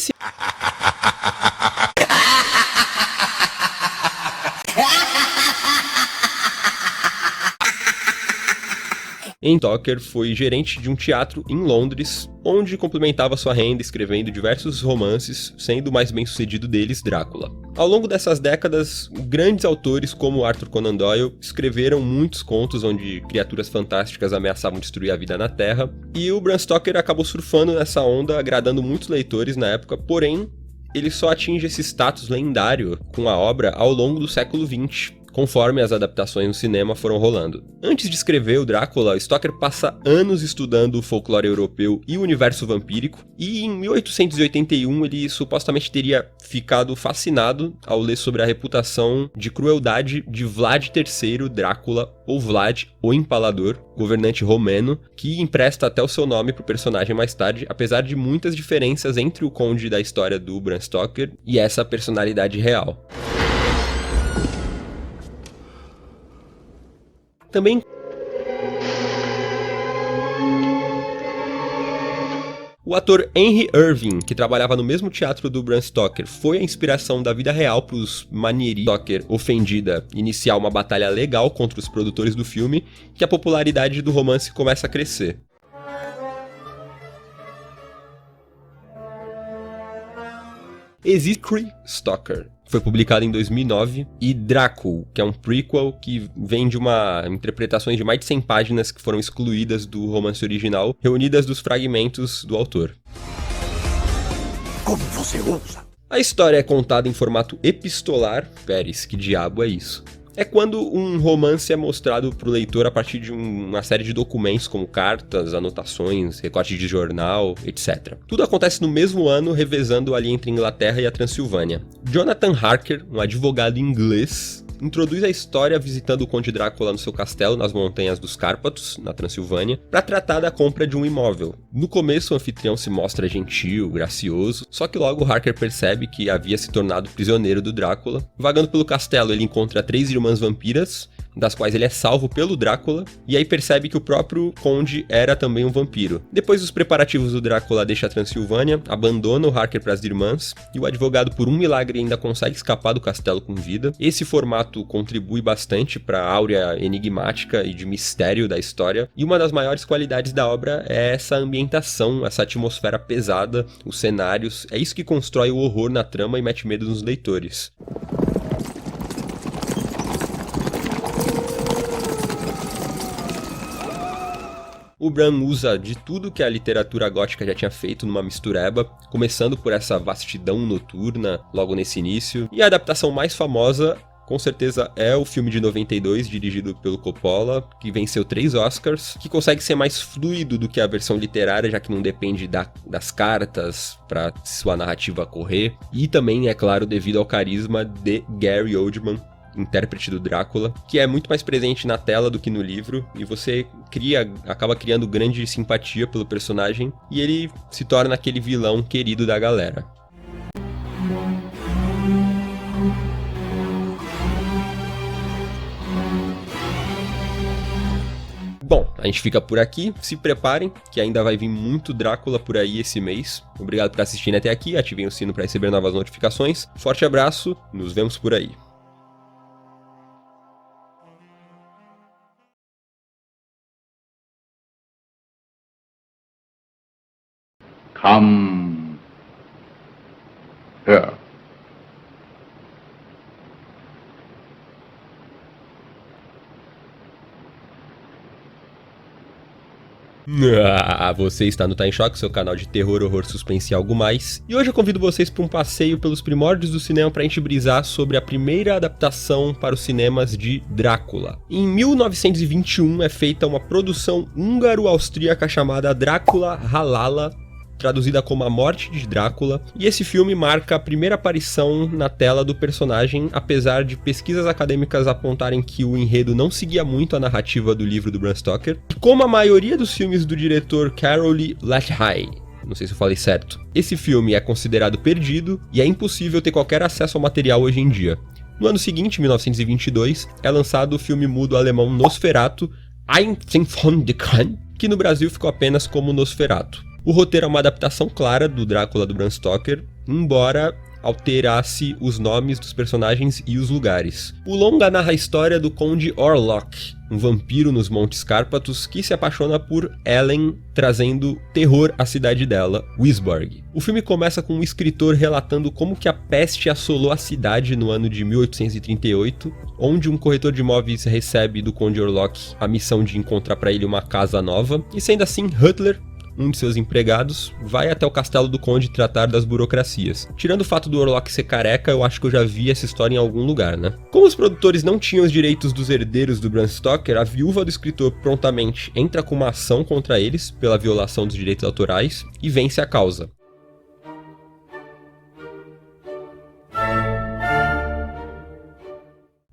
esse Stoker foi gerente de um teatro em Londres, onde complementava sua renda escrevendo diversos romances, sendo o mais bem-sucedido deles Drácula. Ao longo dessas décadas, grandes autores como Arthur Conan Doyle escreveram muitos contos onde criaturas fantásticas ameaçavam destruir a vida na Terra, e o Bram Stoker acabou surfando nessa onda, agradando muitos leitores na época, porém, ele só atinge esse status lendário com a obra ao longo do século XX, conforme as adaptações no cinema foram rolando. Antes de escrever o Drácula, Stoker passa anos estudando o folclore europeu e o universo vampírico, e em 1881 ele supostamente teria ficado fascinado ao ler sobre a reputação de crueldade de Vlad III Drácula, ou Vlad, o Empalador, governante romeno, que empresta até o seu nome pro personagem mais tarde, apesar de muitas diferenças entre o conde da história do Bram Stoker e essa personalidade real. Também o ator Henry Irving, que trabalhava no mesmo teatro do Bram Stoker, foi a inspiração da vida real para os manieristas Stoker ofendida iniciar uma batalha legal contra os produtores do filme, que a popularidade do romance começa a crescer. Existe Stoker. Foi publicado em 2009, e Drácula, que é um prequel que vem de interpretações de mais de 100 páginas que foram excluídas do romance original, reunidas dos fragmentos do autor. Como você ousa? A história é contada em formato epistolar. Pérez, que diabo é isso? É quando um romance é mostrado para o leitor a partir de uma série de documentos como cartas, anotações, recortes de jornal, etc. Tudo acontece no mesmo ano, revezando ali entre a Inglaterra e a Transilvânia. Jonathan Harker, um advogado inglês, introduz a história visitando o Conde Drácula no seu castelo nas montanhas dos Cárpatos, na Transilvânia, para tratar da compra de um imóvel. No começo, o anfitrião se mostra gentil, gracioso, só que logo Harker percebe que havia se tornado prisioneiro do Drácula. Vagando pelo castelo, ele encontra 3 irmãs vampiras, das quais ele é salvo pelo Drácula, e aí percebe que o próprio conde era também um vampiro. Depois dos preparativos, o Drácula deixa a Transilvânia, abandona o Harker para as irmãs, e o advogado, por um milagre, ainda consegue escapar do castelo com vida. Esse formato contribui bastante para a áurea enigmática e de mistério da história, e uma das maiores qualidades da obra é essa ambientação, essa atmosfera pesada, os cenários, é isso que constrói o horror na trama e mete medo nos leitores. O Bram usa de tudo que a literatura gótica já tinha feito numa mistureba, começando por essa vastidão noturna logo nesse início, e a adaptação mais famosa com certeza é o filme de 92, dirigido pelo Coppola, que venceu 3 Oscars, que consegue ser mais fluido do que a versão literária, já que não depende das cartas para sua narrativa correr, e também, é claro, devido ao carisma de Gary Oldman, intérprete do Drácula, que é muito mais presente na tela do que no livro, e você acaba criando grande simpatia pelo personagem, e ele se torna aquele vilão querido da galera. Bom, a gente fica por aqui, se preparem, que ainda vai vir muito Drácula por aí esse mês. Obrigado por assistirem até aqui, ativem o sino para receber novas notificações. Forte abraço, nos vemos por aí. Come here. Você está no Tá em Choque, seu canal de terror, horror, suspense e algo mais. E hoje eu convido vocês para um passeio pelos primórdios do cinema para a gente brisar sobre a primeira adaptação para os cinemas de Drácula. Em 1921 é feita uma produção húngaro-austríaca chamada Drácula Halala, traduzida como A Morte de Drácula, e esse filme marca a primeira aparição na tela do personagem, apesar de pesquisas acadêmicas apontarem que o enredo não seguia muito a narrativa do livro do Bram Stoker. Como a maioria dos filmes do diretor Carol Leigh, não sei se eu falei certo, esse filme é considerado perdido e é impossível ter qualquer acesso ao material hoje em dia. No ano seguinte, 1922, é lançado o filme mudo alemão Nosferatu, Ein Sinn von der Khan, que no Brasil ficou apenas como Nosferatu. O roteiro é uma adaptação clara do Drácula do Bram Stoker, embora alterasse os nomes dos personagens e os lugares. O longa narra a história do Conde Orlok, um vampiro nos Montes Cárpatos que se apaixona por Ellen, trazendo terror à cidade dela, Wisborg. O filme começa com um escritor relatando como que a peste assolou a cidade no ano de 1838, onde um corretor de imóveis recebe do Conde Orlok a missão de encontrar para ele uma casa nova, e sendo assim, Hutler, um de seus empregados, vai até o castelo do conde tratar das burocracias. Tirando o fato do Orlok ser careca, eu acho que eu já vi essa história em algum lugar, né? Como os produtores não tinham os direitos dos herdeiros do Bram Stoker, a viúva do escritor prontamente entra com uma ação contra eles pela violação dos direitos autorais e vence a causa.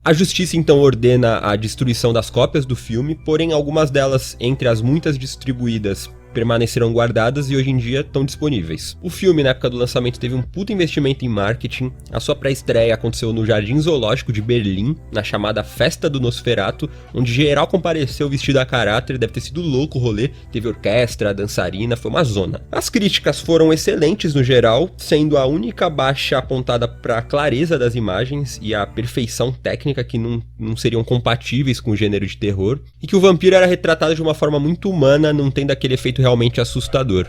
A justiça então ordena a destruição das cópias do filme, porém algumas delas, entre as muitas distribuídas, permaneceram guardadas e hoje em dia estão disponíveis. O filme, na época do lançamento, teve um puto investimento em marketing. A sua pré-estreia aconteceu no Jardim Zoológico de Berlim, na chamada Festa do Nosferatu, onde geral compareceu vestido a caráter, deve ter sido louco o rolê, teve orquestra, dançarina, foi uma zona. As críticas foram excelentes no geral, sendo a única baixa apontada para a clareza das imagens e a perfeição técnica que não seriam compatíveis com o gênero de terror, e que o vampiro era retratado de uma forma muito humana, não tendo aquele efeito realmente assustador.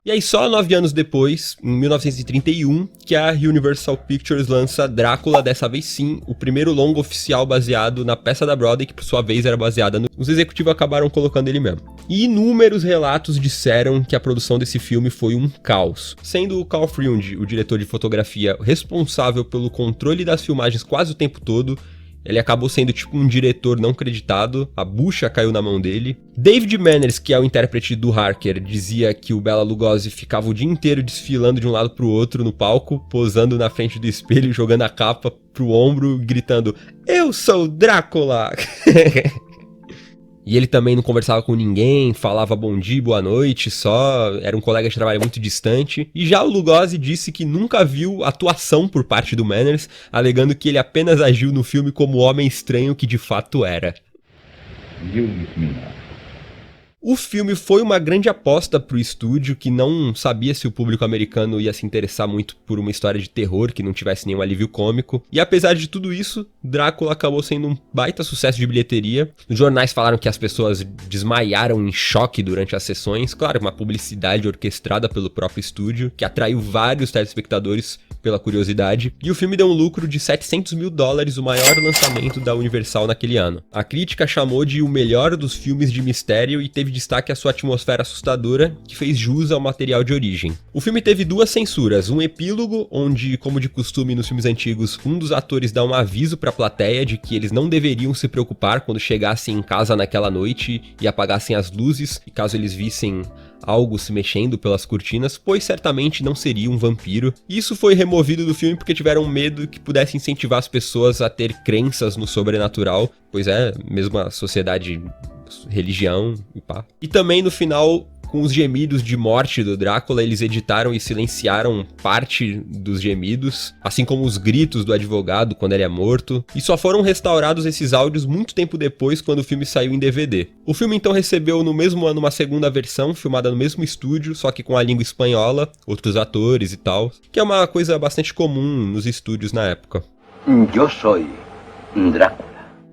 E aí só 9 anos depois, em 1931, que a Universal Pictures lança Drácula, dessa vez sim, o primeiro longa oficial baseado na peça da Broadway, que por sua vez era baseada no... Os executivos acabaram colocando ele mesmo. E inúmeros relatos disseram que a produção desse filme foi um caos, sendo o Carl Freund, o diretor de fotografia, responsável pelo controle das filmagens quase o tempo todo. Ele acabou sendo tipo um diretor não creditado, a bucha caiu na mão dele. David Manners, que é o intérprete do Harker, dizia que o Bela Lugosi ficava o dia inteiro desfilando de um lado pro outro no palco, posando na frente do espelho, jogando a capa pro ombro, gritando: "Eu sou Drácula!" E ele também não conversava com ninguém, falava bom dia, boa noite, só era um colega de trabalho muito distante. E já o Lugosi disse que nunca viu atuação por parte do Manners, alegando que ele apenas agiu no filme como o homem estranho que de fato era. O filme foi uma grande aposta pro estúdio, que não sabia se o público americano ia se interessar muito por uma história de terror que não tivesse nenhum alívio cômico. E apesar de tudo isso, Drácula acabou sendo um baita sucesso de bilheteria. Os jornais falaram que as pessoas desmaiaram em choque durante as sessões. Claro, uma publicidade orquestrada pelo próprio estúdio, que atraiu vários telespectadores pela curiosidade. E o filme deu um lucro de $700 mil, o maior lançamento da Universal naquele ano. A crítica chamou de o melhor dos filmes de mistério e teve destaque a sua atmosfera assustadora, que fez jus ao material de origem. O filme teve 2 censuras, um epílogo, onde, como de costume nos filmes antigos, um dos atores dá um aviso pra plateia de que eles não deveriam se preocupar quando chegassem em casa naquela noite e apagassem as luzes, e caso eles vissem algo se mexendo pelas cortinas, pois certamente não seria um vampiro. Isso foi removido do filme porque tiveram medo que pudesse incentivar as pessoas a ter crenças no sobrenatural, pois é, mesmo a sociedade, religião e pá. E também no final, com os gemidos de morte do Drácula, eles editaram e silenciaram parte dos gemidos, assim como os gritos do advogado quando ele é morto, e só foram restaurados esses áudios muito tempo depois, quando o filme saiu em DVD. O filme então recebeu no mesmo ano uma segunda versão, filmada no mesmo estúdio, só que com a língua espanhola, outros atores e tal, que é uma coisa bastante comum nos estúdios na época. Eu sou Drácula.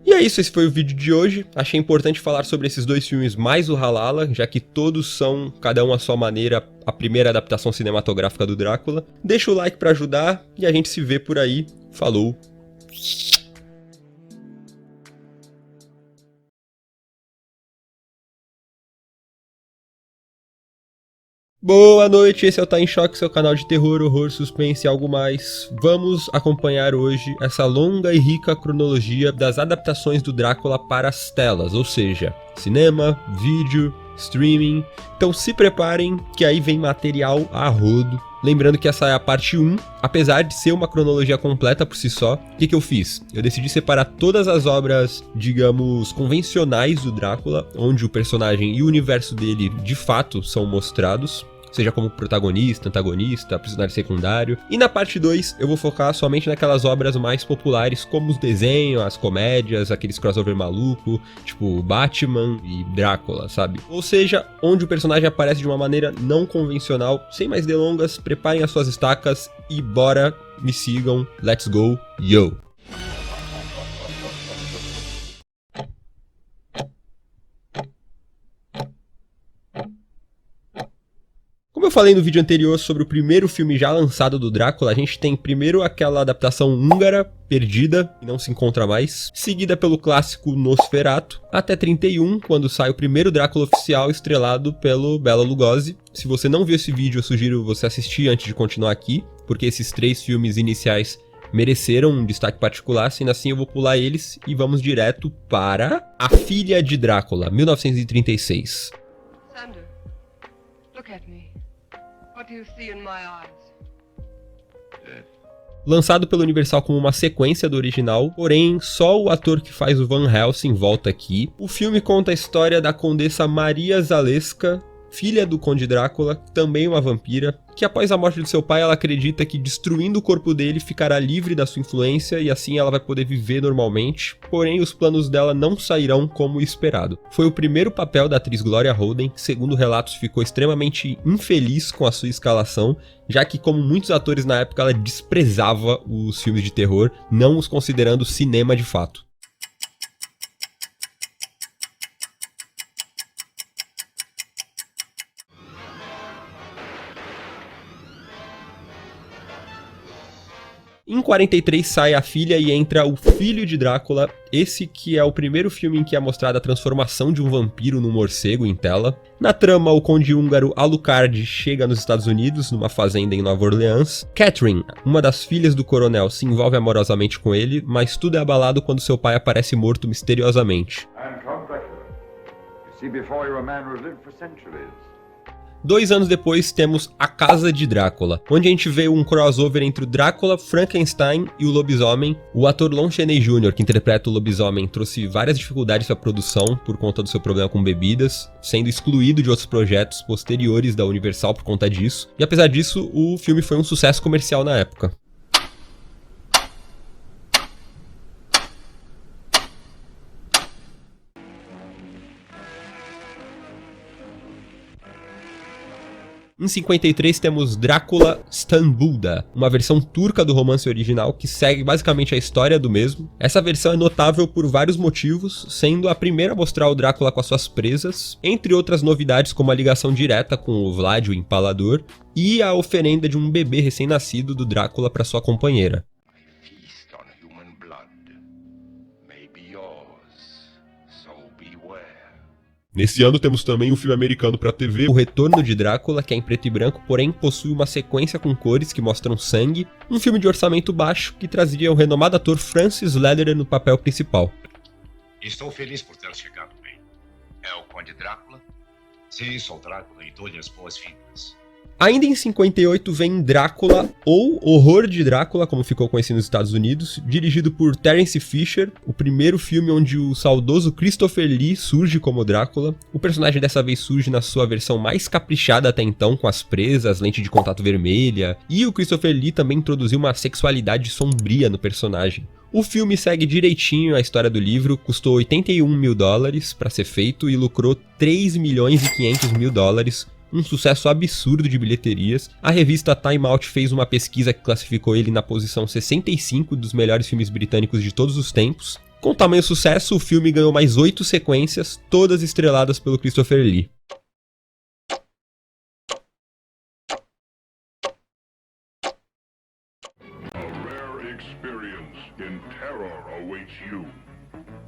E é isso, esse foi o vídeo de hoje. Achei importante falar sobre esses 2 filmes mais o Halala, já que todos são, cada um à sua maneira, a primeira adaptação cinematográfica do Drácula. Deixa o like pra ajudar e a gente se vê por aí. Falou! Boa noite, esse é o Tá em Choque, seu canal de terror, horror, suspense e algo mais. Vamos acompanhar hoje essa longa e rica cronologia das adaptações do Drácula para as telas, ou seja, cinema, vídeo, streaming. Então se preparem que aí vem material a rodo. Lembrando que essa é a parte 1, apesar de ser uma cronologia completa por si só. O que eu fiz? Eu decidi separar todas as obras, digamos, convencionais do Drácula, onde o personagem e o universo dele de fato são mostrados. seja como protagonista, antagonista, personagem secundário. E na parte 2 eu vou focar somente naquelas obras mais populares, como os desenhos, as comédias, aqueles crossover maluco, tipo Batman e Drácula, sabe? Ou seja, onde o personagem aparece de uma maneira não convencional. Sem mais delongas, preparem as suas estacas e bora, me sigam, let's go, yo! Como eu falei no vídeo anterior sobre o primeiro filme já lançado do Drácula, a gente tem primeiro aquela adaptação húngara, perdida, e não se encontra mais, seguida pelo clássico Nosferatu, até 31, quando sai o primeiro Drácula oficial estrelado pelo Bela Lugosi. Se você não viu esse vídeo, eu sugiro você assistir antes de continuar aqui, porque esses 3 filmes iniciais mereceram um destaque particular, sendo assim eu vou pular eles e vamos direto para A Filha de Drácula, 1936. Sander, look at me. What do you see in my eyes? Lançado pela Universal como uma sequência do original, porém só o ator que faz o Van Helsing volta aqui. O filme conta a história da condessa Maria Zaleska, filha do Conde Drácula, também uma vampira, que após a morte de seu pai ela acredita que destruindo o corpo dele ficará livre da sua influência e assim ela vai poder viver normalmente, porém os planos dela não sairão como esperado. Foi o primeiro papel da atriz Gloria Holden, que segundo relatos ficou extremamente infeliz com a sua escalação, já que como muitos atores na época ela desprezava os filmes de terror, não os considerando cinema de fato. Em 43 sai A Filha e entra O Filho de Drácula, esse que é o primeiro filme em que é mostrada a transformação de um vampiro num morcego em tela. Na trama, o conde húngaro Alucard chega nos Estados Unidos, numa fazenda em Nova Orleans. Catherine, uma das filhas do coronel, se envolve amorosamente com ele, mas tudo é abalado quando seu pai aparece morto misteriosamente. 2 anos depois temos A Casa de Drácula, onde a gente vê um crossover entre o Drácula, Frankenstein e o lobisomem. O ator Lon Chaney Jr., que interpreta o lobisomem, trouxe várias dificuldades para a produção por conta do seu problema com bebidas, sendo excluído de outros projetos posteriores da Universal por conta disso. E apesar disso, o filme foi um sucesso comercial na época. Em 53 temos Drácula Stambulda, uma versão turca do romance original que segue basicamente a história do mesmo. Essa versão é notável por vários motivos, sendo a primeira a mostrar o Drácula com as suas presas, entre outras novidades como a ligação direta com o Vlad, o Empalador, e a oferenda de um bebê recém-nascido do Drácula para sua companheira. Nesse ano temos também um filme americano para TV, O Retorno de Drácula, que é em preto e branco, porém possui uma sequência com cores que mostram sangue, um filme de orçamento baixo que trazia o renomado ator Francis Lederer no papel principal. Estou feliz por ter chegado bem. É o Conde Drácula? Sim, sou Drácula e dou-lhe as boas-vindas. Ainda em 58 vem Drácula, ou Horror de Drácula, como ficou conhecido nos Estados Unidos, dirigido por Terence Fisher, o primeiro filme onde o saudoso Christopher Lee surge como Drácula. O personagem dessa vez surge na sua versão mais caprichada até então, com as presas, lente de contato vermelha, e o Christopher Lee também introduziu uma sexualidade sombria no personagem. O filme segue direitinho a história do livro, custou $81 mil para ser feito e lucrou $3.5 milhões, um sucesso absurdo de bilheterias. A revista Time Out fez uma pesquisa que classificou ele na posição 65 dos melhores filmes britânicos de todos os tempos. Com tamanho sucesso, o filme ganhou mais 8 sequências, todas estreladas pelo Christopher Lee.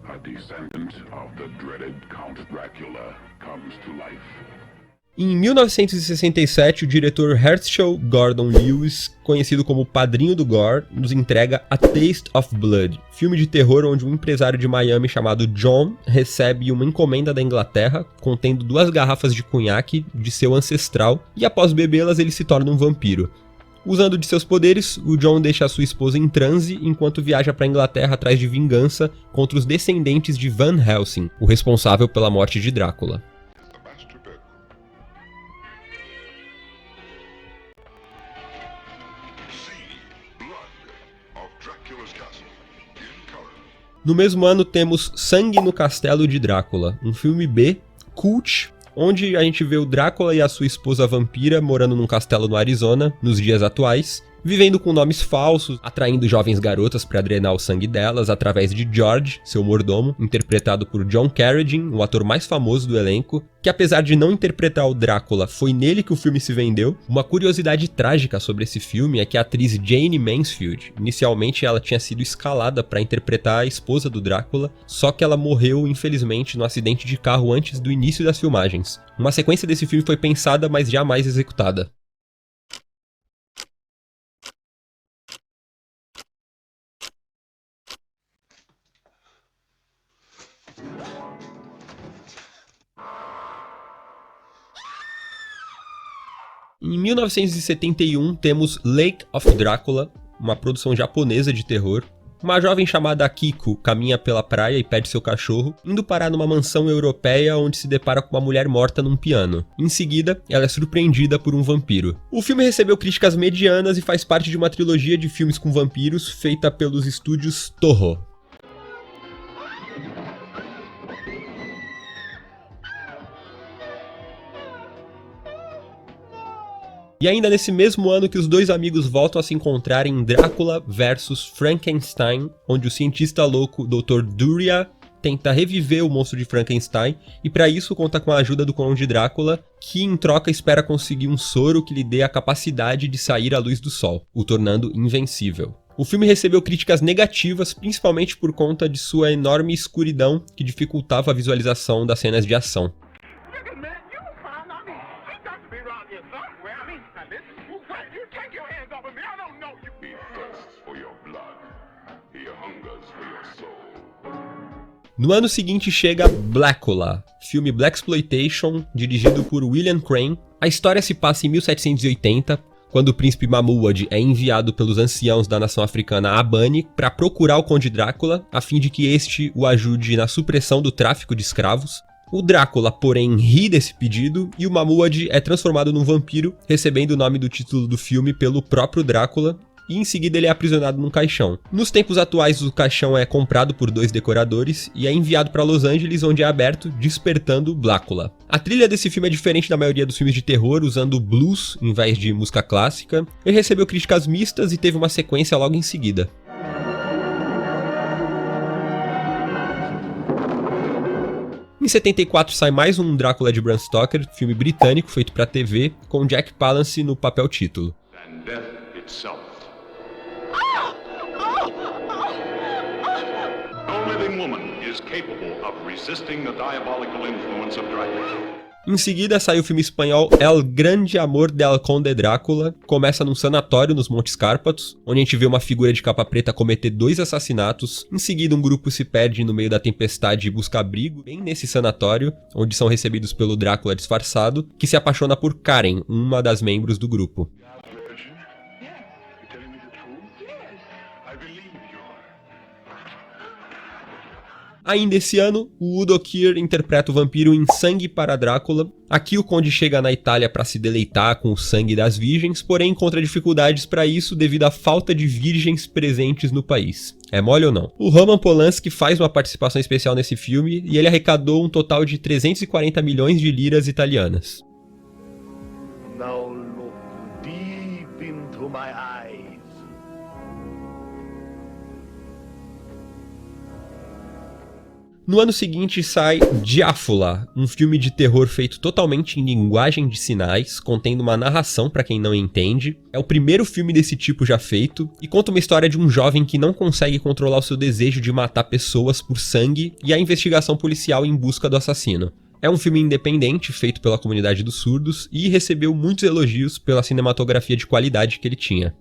A descendant of the dreaded Count Dracula comes to life. Em 1967, o diretor Herschel Gordon Lewis, conhecido como Padrinho do Gore, nos entrega A Taste of Blood, filme de terror onde um empresário de Miami chamado John recebe uma encomenda da Inglaterra contendo 2 garrafas de cunhaque de seu ancestral e após bebê-las ele se torna um vampiro. Usando de seus poderes, o John deixa a sua esposa em transe enquanto viaja para a Inglaterra atrás de vingança contra os descendentes de Van Helsing, o responsável pela morte de Drácula. No mesmo ano temos Sangue no Castelo de Drácula, um filme B, cult, onde a gente vê o Drácula e a sua esposa vampira morando num castelo no Arizona, nos dias atuais, vivendo com nomes falsos, atraindo jovens garotas para drenar o sangue delas através de George, seu mordomo, interpretado por John Carradine, o ator mais famoso do elenco, que apesar de não interpretar o Drácula, foi nele que o filme se vendeu. Uma curiosidade trágica sobre esse filme é que a atriz Jane Mansfield, inicialmente ela tinha sido escalada para interpretar a esposa do Drácula, só que ela morreu infelizmente no acidente de carro antes do início das filmagens. Uma sequência desse filme foi pensada, mas jamais executada. Em 1971 temos Lake of Dracula, uma produção japonesa de terror. Uma jovem chamada Akiko caminha pela praia e perde seu cachorro, indo parar numa mansão europeia onde se depara com uma mulher morta num piano. Em seguida, ela é surpreendida por um vampiro. O filme recebeu críticas medianas e faz parte de uma trilogia de filmes com vampiros feita pelos estúdios Toho. E ainda nesse mesmo ano que os dois amigos voltam a se encontrar em Drácula vs Frankenstein, onde o cientista louco Dr. Duria tenta reviver o monstro de Frankenstein e para isso conta com a ajuda do Conde Drácula, que em troca espera conseguir um soro que lhe dê a capacidade de sair à luz do sol, o tornando invencível. O filme recebeu críticas negativas, principalmente por conta de sua enorme escuridão que dificultava a visualização das cenas de ação. No ano seguinte chega Blacula, filme Blaxploitation, dirigido por William Crane. A história se passa em 1780, quando o príncipe Mamuad é enviado pelos anciãos da nação africana Abani para procurar o Conde Drácula, a fim de que este o ajude na supressão do tráfico de escravos. O Drácula, porém, ri desse pedido e o Mamuad é transformado num vampiro, recebendo o nome do título do filme pelo próprio Drácula, e em seguida ele é aprisionado num caixão. Nos tempos atuais, o caixão é comprado por dois decoradores e é enviado para Los Angeles, onde é aberto, despertando Blácula. A trilha desse filme é diferente da maioria dos filmes de terror, usando blues em vez de música clássica. Ele recebeu críticas mistas e teve uma sequência logo em seguida. Em 74 sai mais um Drácula de Bram Stoker, filme britânico feito para TV, com Jack Palance no papel título. Em seguida saiu o filme espanhol El Grande Amor del Conde Drácula, começa num sanatório nos Montes Cárpatos, onde a gente vê uma figura de capa preta cometer 2 assassinatos. Em seguida um grupo se perde no meio da tempestade e busca abrigo bem nesse sanatório, onde são recebidos pelo Drácula disfarçado, que se apaixona por Karen, uma das membros do grupo. Ainda esse ano, o Udo Kier interpreta o vampiro em Sangue para Drácula. Aqui o conde chega na Itália para se deleitar com o sangue das virgens, porém encontra dificuldades para isso devido à falta de virgens presentes no país. É mole ou não? O Roman Polanski faz uma participação especial nesse filme e ele arrecadou um total de 340 milhões de liras italianas. Now look deep into my eyes. No ano seguinte sai Diáfula, um filme de terror feito totalmente em linguagem de sinais, contendo uma narração para quem não entende. É o primeiro filme desse tipo já feito e conta uma história de um jovem que não consegue controlar o seu desejo de matar pessoas por sangue e a investigação policial em busca do assassino. É um filme independente feito pela comunidade dos surdos e recebeu muitos elogios pela cinematografia de qualidade que ele tinha.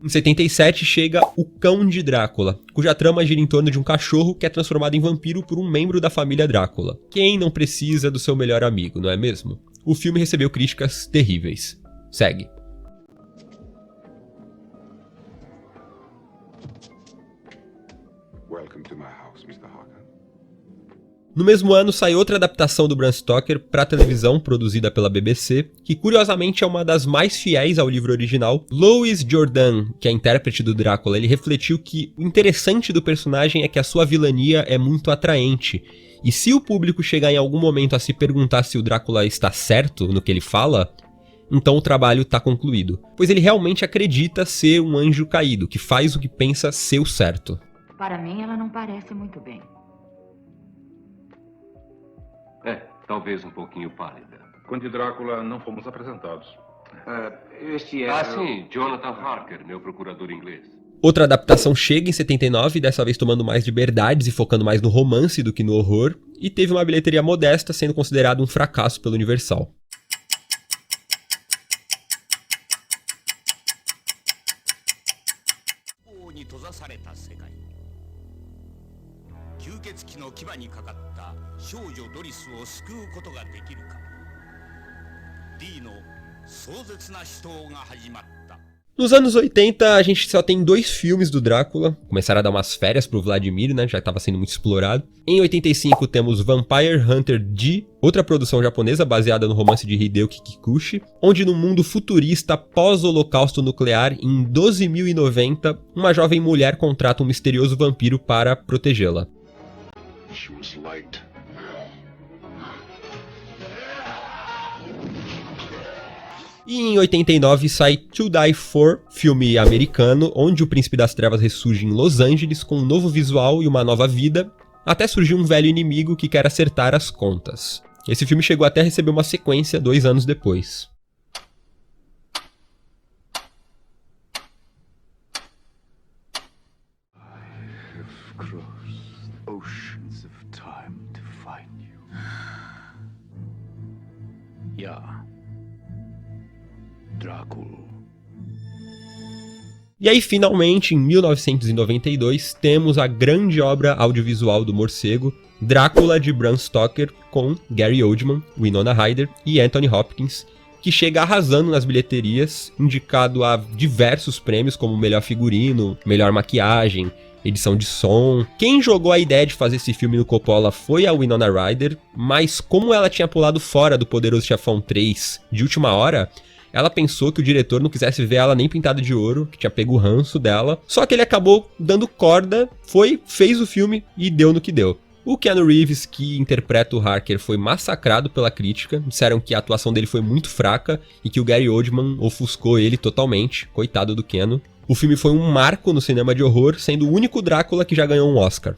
Em 77 chega O Cão de Drácula, cuja trama gira em torno de um cachorro que é transformado em vampiro por um membro da família Drácula. Quem não precisa do seu melhor amigo, não é mesmo? O filme recebeu críticas terríveis. Segue. No mesmo ano sai outra adaptação do Bram Stoker para televisão, produzida pela BBC, que curiosamente é uma das mais fiéis ao livro original. Louis Jourdan, que é a intérprete do Drácula, ele refletiu que o interessante do personagem é que a sua vilania é muito atraente. E se o público chegar em algum momento a se perguntar se o Drácula está certo no que ele fala, então o trabalho está concluído. Pois ele realmente acredita ser um anjo caído, que faz o que pensa ser o certo. Para mim, ela não parece muito bem. Talvez um pouquinho pálida. Conde Drácula, não fomos apresentados. Este é... sim, Jonathan Harker, meu procurador inglês. Outra adaptação chega em 79, dessa vez tomando mais liberdades e focando mais no romance do que no horror, e teve uma bilheteria modesta, sendo considerado um fracasso pelo Universal. Nos anos 80, a gente só tem 2 filmes do Drácula. Começaram a dar umas férias pro Vladimir, né? Já estava sendo muito explorado. Em 85 temos Vampire Hunter D, outra produção japonesa baseada no romance de Hideo Kikuchi, onde no mundo futurista pós-holocausto nuclear, em 12.090, uma jovem mulher contrata um misterioso vampiro para protegê-la. She was light. E em 89 sai To Die For, filme americano, onde o Príncipe das Trevas ressurge em Los Angeles com um novo visual e uma nova vida, até surgir um velho inimigo que quer acertar as contas. Esse filme chegou até a receber uma sequência 2 anos depois. E aí, finalmente, em 1992, temos a grande obra audiovisual do morcego, Drácula de Bram Stoker, com Gary Oldman, Winona Ryder e Anthony Hopkins, que chega arrasando nas bilheterias, indicado a diversos prêmios como melhor figurino, melhor maquiagem, edição de som. Quem jogou a ideia de fazer esse filme no Coppola foi a Winona Ryder, mas como ela tinha pulado fora do Poderoso Chefão 3 de última hora, ela pensou que o diretor não quisesse ver ela nem pintada de ouro, que tinha pego o ranço dela. Só que ele acabou dando corda, fez o filme e deu no que deu. O Keanu Reeves, que interpreta o Harker, foi massacrado pela crítica. Disseram que a atuação dele foi muito fraca e que o Gary Oldman ofuscou ele totalmente. Coitado do Keanu. O filme foi um marco no cinema de horror, sendo o único Drácula que já ganhou um Oscar.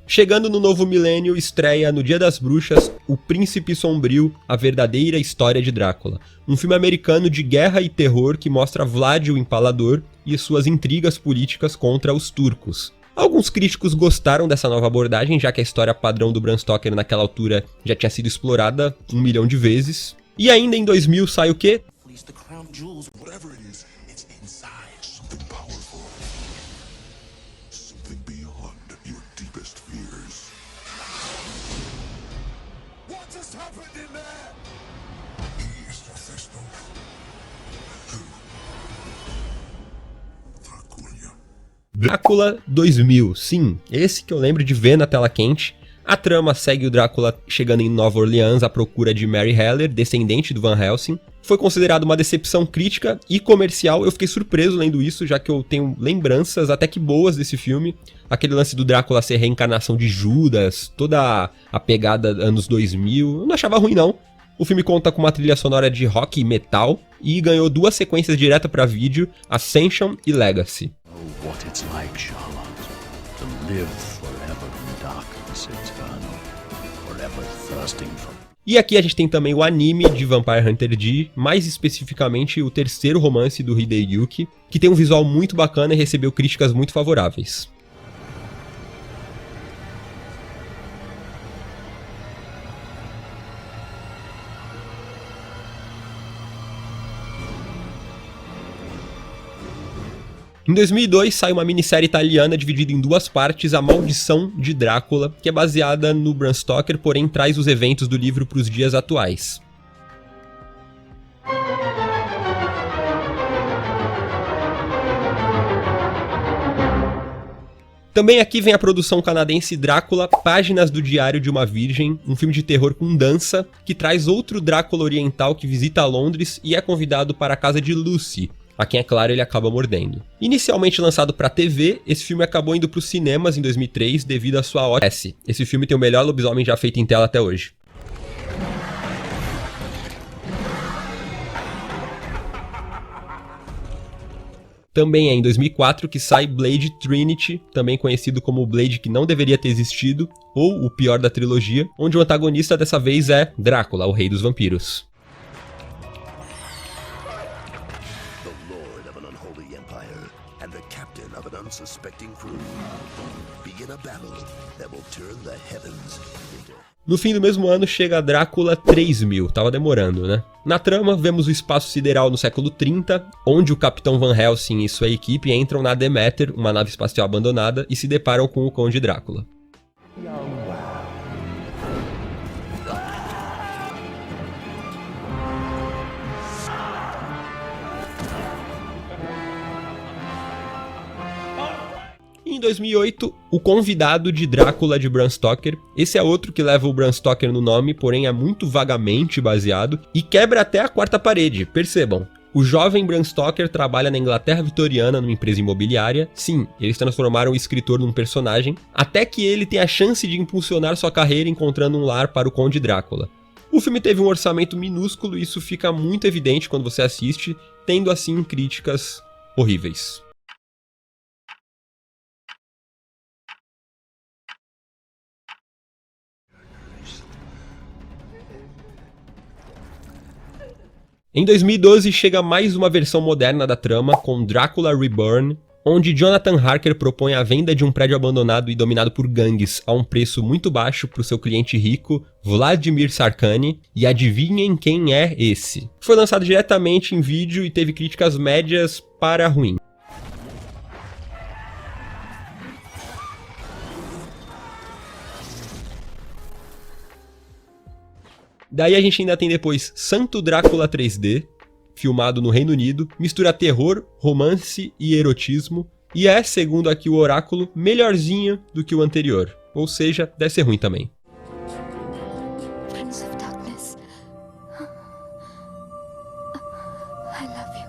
Chegando no novo milênio, estreia no Dia das Bruxas, O Príncipe Sombrio, a verdadeira história de Drácula. Um filme americano de guerra e terror que mostra Vlad o Empalador e suas intrigas políticas contra os turcos. Alguns críticos gostaram dessa nova abordagem, já que a história padrão do Bram Stoker naquela altura já tinha sido explorada 1 milhão de vezes. E ainda em 2000 sai o quê? Drácula 2000, sim, esse que eu lembro de ver na tela quente. A trama segue o Drácula chegando em Nova Orleans à procura de Mary Heller, descendente do Van Helsing. Foi considerado uma decepção crítica e comercial. Eu fiquei surpreso lendo isso, já que eu tenho lembranças até que boas desse filme. Aquele lance do Drácula ser reencarnação de Judas, toda a pegada anos 2000, eu não achava ruim não. O filme conta com uma trilha sonora de rock e metal e ganhou 2 sequências direto para vídeo, Ascension e Legacy. What it's like, Charlotte, to live forever in darkness eternal, forever thirsting for... E aqui a gente tem também o anime de Vampire Hunter D, mais especificamente o terceiro romance do Hideyuki, que tem um visual muito bacana e recebeu críticas muito favoráveis. Em 2002 sai uma minissérie italiana dividida em 2 partes, A Maldição de Drácula, que é baseada no Bram Stoker, porém traz os eventos do livro para os dias atuais. Também aqui vem a produção canadense Drácula, Páginas do Diário de uma Virgem, um filme de terror com dança, que traz outro Drácula oriental que visita Londres e é convidado para a casa de Lucy, a quem, é claro, ele acaba mordendo. Inicialmente lançado para TV, esse filme acabou indo para os cinemas em 2003 devido à sua ótima. Esse filme tem o melhor lobisomem já feito em tela até hoje. Também é em 2004 que sai Blade Trinity, também conhecido como o Blade que não deveria ter existido, ou o pior da trilogia, onde o antagonista dessa vez é Drácula, o rei dos vampiros. The lord of an unholy empire and the captain of an unsuspecting crew begin a battle that will turn the heavens into... No fim do mesmo ano chega Drácula 3000, tava demorando, né? Na trama, vemos o espaço sideral no século 30, onde o Capitão Van Helsing e sua equipe entram na Demeter, uma nave espacial abandonada, e se deparam com o Conde Drácula. Em 2008, O Convidado de Drácula de Bram Stoker. Esse é outro que leva o Bram Stoker no nome, porém é muito vagamente baseado e quebra até a quarta parede, percebam. O jovem Bram Stoker trabalha na Inglaterra vitoriana numa empresa imobiliária. Sim, eles transformaram o escritor num personagem, até que ele tem a chance de impulsionar sua carreira encontrando um lar para o Conde Drácula. O filme teve um orçamento minúsculo e isso fica muito evidente quando você assiste, tendo assim críticas horríveis. Em 2012 chega mais uma versão moderna da trama, com Drácula Reborn, onde Jonathan Harker propõe a venda de um prédio abandonado e dominado por gangues a um preço muito baixo para o seu cliente rico, Vladimir Sarkany, e adivinhem quem é esse. Foi lançado diretamente em vídeo e teve críticas médias para ruim. Daí a gente ainda tem depois Santo Drácula 3D, filmado no Reino Unido, mistura terror, romance e erotismo, e é, segundo aqui o oráculo, melhorzinho do que o anterior, ou seja, deve ser ruim também. Prince of Darkness. I love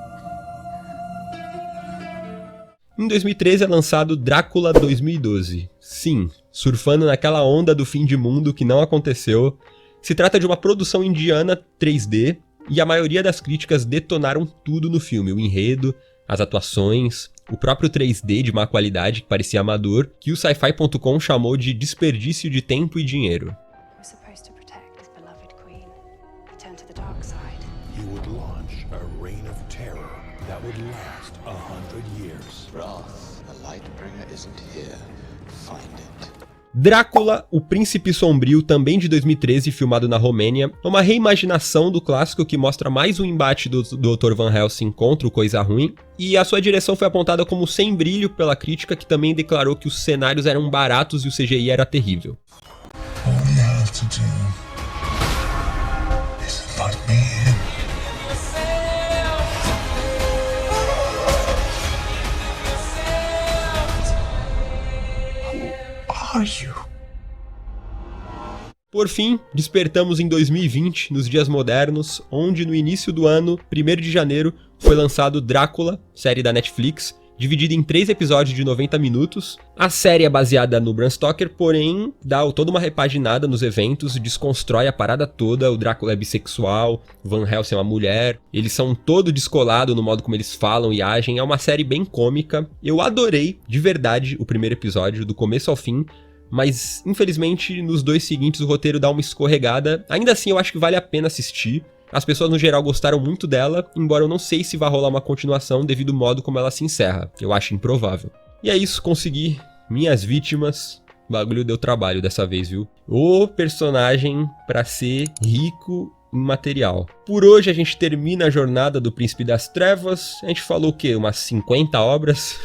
you. Em 2013 é lançado Drácula 2012. Sim, surfando naquela onda do fim de mundo que não aconteceu. Se trata de uma produção indiana 3D, e a maioria das críticas detonaram tudo no filme, o enredo, as atuações, o próprio 3D de má qualidade que parecia amador, que o Sci-Fi.com chamou de desperdício de tempo e dinheiro. He would launch a reign of terror that would last 100 years. Wrath, the Lightbringer isn't here. Find it. Drácula, o Príncipe Sombrio, também de 2013, filmado na Romênia, é uma reimaginação do clássico que mostra mais um embate do Dr. Van Helsing contra o Coisa Ruim, e a sua direção foi apontada como sem brilho pela crítica, que também declarou que os cenários eram baratos e o CGI era terrível. All you have to do is let me in. Who are you? Por fim, despertamos em 2020, nos dias modernos, onde no início do ano, 1º de janeiro, foi lançado Drácula, série da Netflix, dividida em 3 episódios de 90 minutos. A série é baseada no Bram Stoker, porém dá toda uma repaginada nos eventos, desconstrói a parada toda. O Drácula é bissexual, o Van Helsing é uma mulher, eles são todo descolado no modo como eles falam e agem. É uma série bem cômica. Eu adorei, de verdade, o primeiro episódio, do começo ao fim, mas infelizmente nos 2 seguintes o roteiro dá uma escorregada. Ainda assim eu acho que vale a pena assistir. As pessoas no geral gostaram muito dela, embora eu não sei se vai rolar uma continuação devido ao modo como ela se encerra. Eu acho improvável. E é isso, consegui minhas vítimas. O bagulho deu trabalho dessa vez, viu? O personagem pra ser rico imaterial. Por hoje a gente termina a jornada do Príncipe das Trevas. A gente falou o quê? Umas 50 obras?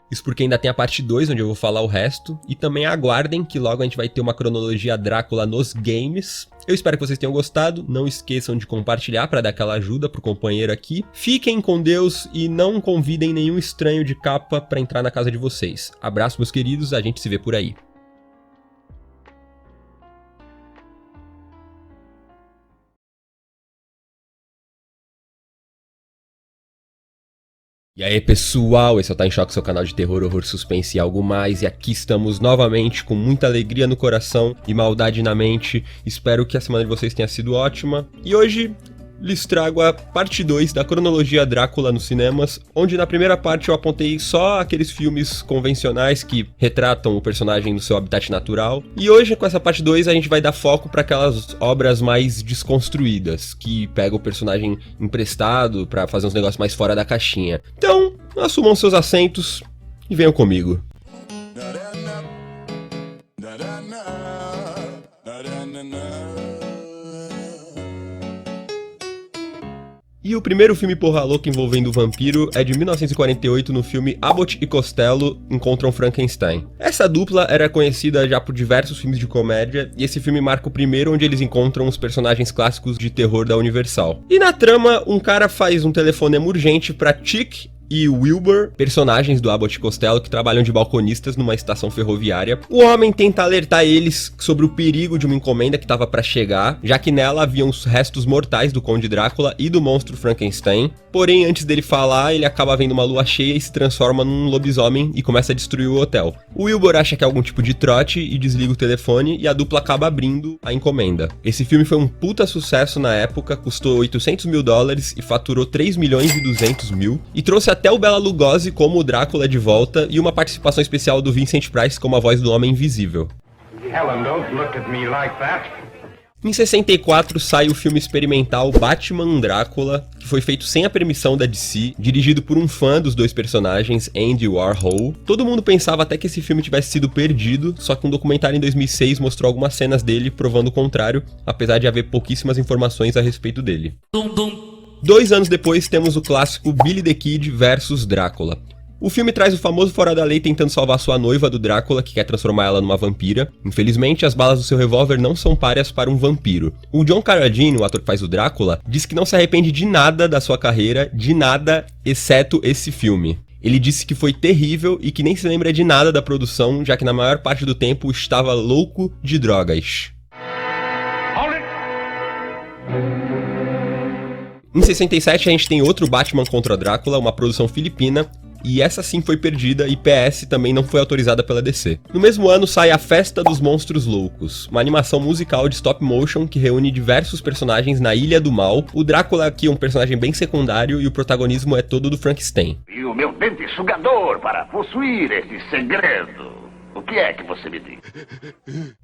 Isso porque ainda tem a parte 2, onde eu vou falar o resto. E também aguardem que logo a gente vai ter uma cronologia Drácula nos games. Eu espero que vocês tenham gostado. Não esqueçam de compartilhar para dar aquela ajuda pro companheiro aqui. Fiquem com Deus e não convidem nenhum estranho de capa para entrar na casa de vocês. Abraço, meus queridos. A gente se vê por aí. E aí pessoal, esse é o Tá em Choque, seu canal de terror, horror, suspense e algo mais. E aqui estamos novamente com muita alegria no coração e maldade na mente. Espero que a semana de vocês tenha sido ótima. E hoje lhes trago a parte 2 da cronologia Drácula nos cinemas, onde na primeira parte eu apontei só aqueles filmes convencionais que retratam o personagem no seu habitat natural. E hoje com essa parte 2 a gente vai dar foco para aquelas obras mais desconstruídas, que pegam o personagem emprestado para fazer uns negócios mais fora da caixinha. Então, assumam seus assentos e venham comigo. E o primeiro filme porra louca envolvendo o vampiro é de 1948 no filme Abbott e Costello Encontram Frankenstein. Essa dupla era conhecida já por diversos filmes de comédia, e esse filme marca o primeiro onde eles encontram os personagens clássicos de terror da Universal. E na trama, um cara faz um telefonema urgente pra Chick e Wilbur, personagens do Abbott e Costello que trabalham de balconistas numa estação ferroviária. O homem tenta alertar eles sobre o perigo de uma encomenda que estava para chegar, já que nela haviam os restos mortais do Conde Drácula e do monstro Frankenstein. Porém, antes dele falar, ele acaba vendo uma lua cheia e se transforma num lobisomem e começa a destruir o hotel. O Wilbur acha que é algum tipo de trote e desliga o telefone, e a dupla acaba abrindo a encomenda. Esse filme foi um puta sucesso na época, custou $800 mil e faturou 3.200.000 e trouxe até o Bela Lugosi como o Drácula de volta e uma participação especial do Vincent Price como a voz do Homem Invisível. Helen, don't look at me like that. Em 64 sai o filme experimental Batman Drácula, que foi feito sem a permissão da DC, dirigido por um fã dos dois personagens, Andy Warhol. Todo mundo pensava até que esse filme tivesse sido perdido, só que um documentário em 2006 mostrou algumas cenas dele provando o contrário, apesar de haver pouquíssimas informações a respeito dele. 2 anos depois temos o clássico Billy the Kid vs Drácula. O filme traz o famoso fora da lei tentando salvar sua noiva do Drácula, que quer transformar ela numa vampira. Infelizmente, as balas do seu revólver não são páreas para um vampiro. O John Carradine, o ator que faz o Drácula, diz que não se arrepende de nada da sua carreira, de nada, exceto esse filme. Ele disse que foi terrível e que nem se lembra de nada da produção, já que na maior parte do tempo estava louco de drogas. Em 67 a gente tem outro Batman contra Drácula, uma produção filipina, e essa sim foi perdida e PS também não foi autorizada pela DC. No mesmo ano sai A Festa dos Monstros Loucos, uma animação musical de stop motion que reúne diversos personagens na Ilha do Mal. O Drácula aqui é um personagem bem secundário e o protagonismo é todo do Frankenstein. E o meu dente sugador para possuir esse segredo. O que é que você me diz?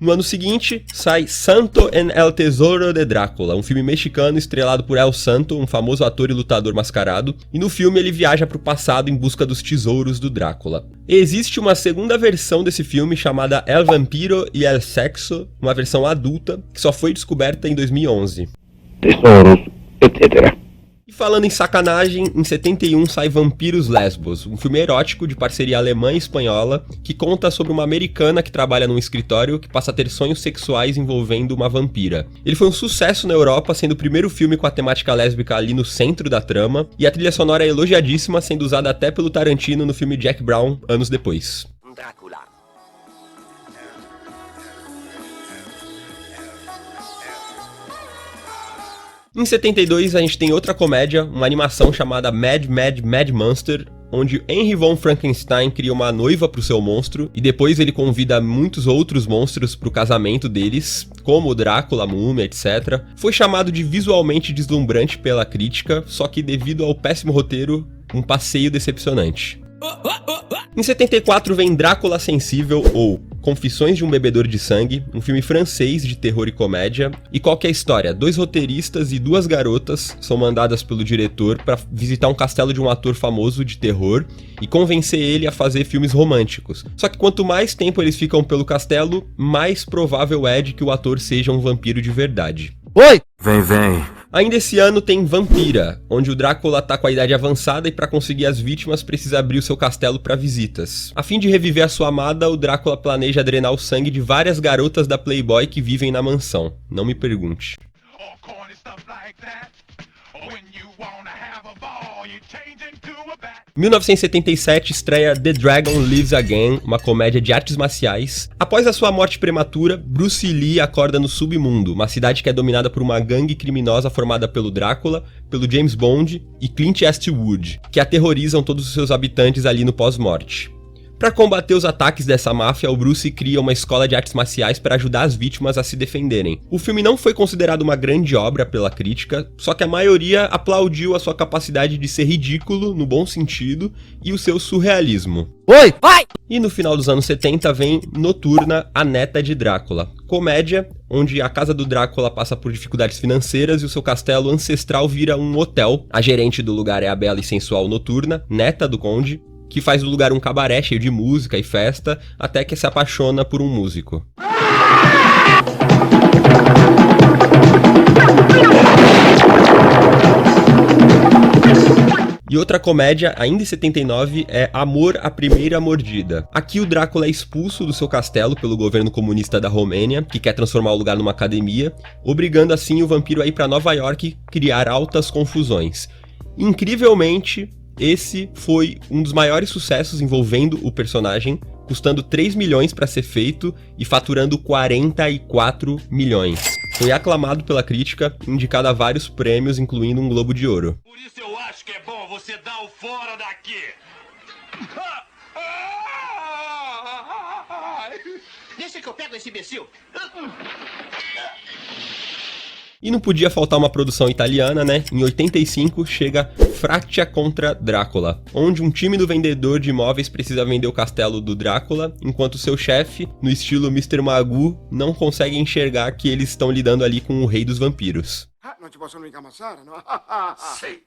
No ano seguinte, sai Santo en el Tesoro de Drácula, um filme mexicano estrelado por El Santo, um famoso ator e lutador mascarado, e no filme ele viaja para o passado em busca dos tesouros do Drácula. Existe uma segunda versão desse filme chamada El Vampiro y el Sexo, uma versão adulta, que só foi descoberta em 2011. Tesouros, etc. E falando em sacanagem, em 71 sai Vampiros Lesbos, um filme erótico de parceria alemã e espanhola que conta sobre uma americana que trabalha num escritório que passa a ter sonhos sexuais envolvendo uma vampira. Ele foi um sucesso na Europa, sendo o primeiro filme com a temática lésbica ali no centro da trama, e a trilha sonora é elogiadíssima, sendo usada até pelo Tarantino no filme Jack Brown anos depois. Drácula. Em 72 a gente tem outra comédia, uma animação chamada Mad Monster, onde Henry von Frankenstein cria uma noiva para o seu monstro e depois ele convida muitos outros monstros para o casamento deles, como o Drácula, a Múmia, etc. Foi chamado de visualmente deslumbrante pela crítica, só que devido ao péssimo roteiro, um passeio decepcionante. Em 74 vem Drácula Sensível, ou Confissões de um Bebedor de Sangue, um filme francês de terror e comédia. E qual que é a história? 2 roteiristas e 2 garotas são mandadas pelo diretor para visitar um castelo de um ator famoso de terror e convencer ele a fazer filmes românticos. Só que quanto mais tempo eles ficam pelo castelo, mais provável é de que o ator seja um vampiro de verdade. Oi! Vem. Ainda esse ano tem Vampira, onde o Drácula tá com a idade avançada e para conseguir as vítimas precisa abrir o seu castelo para visitas. A fim de reviver a sua amada, o Drácula planeja drenar o sangue de várias garotas da Playboy que vivem na mansão. Não me pergunte. 1977 estreia The Dragon Lives Again, uma comédia de artes marciais. Após a sua morte prematura, Bruce Lee acorda no submundo, uma cidade que é dominada por uma gangue criminosa formada pelo Drácula, pelo James Bond e Clint Eastwood, que aterrorizam todos os seus habitantes ali no pós-morte. Para combater os ataques dessa máfia, o Bruce cria uma escola de artes marciais para ajudar as vítimas a se defenderem. O filme não foi considerado uma grande obra pela crítica, só que a maioria aplaudiu a sua capacidade de ser ridículo, no bom sentido, e o seu surrealismo. Oi! Vai! E no final dos anos 70 vem Noturna, a Neta de Drácula. Comédia onde a casa do Drácula passa por dificuldades financeiras e o seu castelo ancestral vira um hotel. A gerente do lugar é a bela e sensual Noturna, neta do conde, que faz do lugar um cabaré cheio de música e festa, até que se apaixona por um músico. E outra comédia, ainda em 79, é Amor à Primeira Mordida. Aqui o Drácula é expulso do seu castelo pelo governo comunista da Romênia, que quer transformar o lugar numa academia, obrigando assim o vampiro a ir para Nova York criar altas confusões. Incrivelmente, esse foi um dos maiores sucessos envolvendo o personagem, custando 3 milhões para ser feito e faturando 44 milhões. Foi aclamado pela crítica, indicado a vários prêmios, incluindo um Globo de Ouro. Por isso eu acho que é bom você dar o fora daqui. Deixa que eu pego esse imbecil. E não podia faltar uma produção italiana, né? Em 85 chega Fraccia contra Drácula, onde um tímido vendedor de imóveis precisa vender o castelo do Drácula, enquanto seu chefe, no estilo Mr. Magoo, não consegue enxergar que eles estão lidando ali com o rei dos vampiros. Non ci possono mica ammazzare, no? Sì.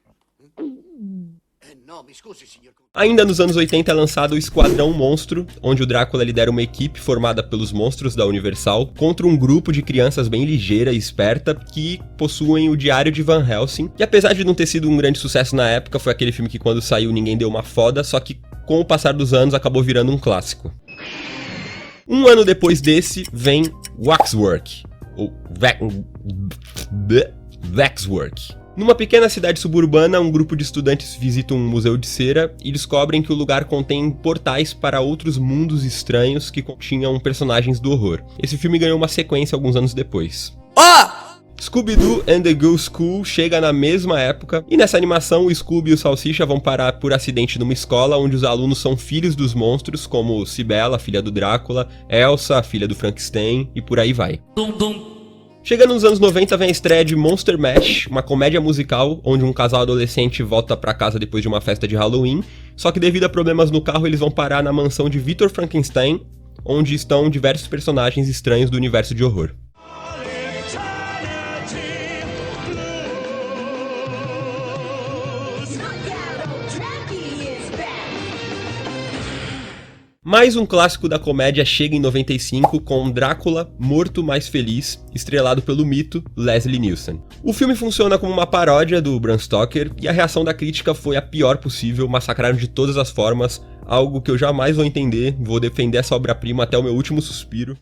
No, mi scusi, signor. Ainda nos anos 80 é lançado o Esquadrão Monstro, onde o Drácula lidera uma equipe formada pelos monstros da Universal contra um grupo de crianças bem ligeira e esperta que possuem o Diário de Van Helsing. E apesar de não ter sido um grande sucesso na época, foi aquele filme que quando saiu ninguém deu uma foda, só que com o passar dos anos acabou virando um clássico. Um ano depois desse vem Waxwork, ou Waxwork. Numa pequena cidade suburbana, um grupo de estudantes visita um museu de cera e descobrem que o lugar contém portais para outros mundos estranhos que continham personagens do horror. Esse filme ganhou uma sequência alguns anos depois. Scooby-Doo and the Ghost School chega na mesma época, e nessa animação o Scooby e o Salsicha vão parar por acidente numa escola onde os alunos são filhos dos monstros, como Cibela, filha do Drácula, Elsa, filha do Frankenstein, e por aí vai. Chegando nos anos 90 vem a estreia de Monster Mash, uma comédia musical onde um casal adolescente volta pra casa depois de uma festa de Halloween, só que devido a problemas no carro eles vão parar na mansão de Victor Frankenstein, onde estão diversos personagens estranhos do universo de horror. Mais um clássico da comédia chega em 95 com Drácula, Morto Mais Feliz, estrelado pelo mito Leslie Nielsen. O filme funciona como uma paródia do Bram Stoker e a reação da crítica foi a pior possível, massacraram de todas as formas, algo que eu jamais vou entender, vou defender essa obra-prima até o meu último suspiro.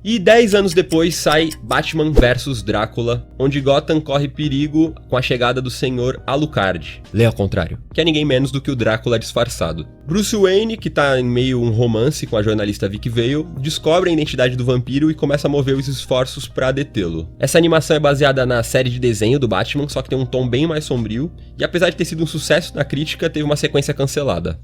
E 10 anos depois sai Batman vs Drácula, onde Gotham corre perigo com a chegada do Senhor Alucard, lê ao contrário, que é ninguém menos do que o Drácula disfarçado. Bruce Wayne, que tá em meio a um romance com a jornalista Vicky Vale, descobre a identidade do vampiro e começa a mover os esforços pra detê-lo. Essa animação é baseada na série de desenho do Batman, só que tem um tom bem mais sombrio, e apesar de ter sido um sucesso na crítica, teve uma sequência cancelada.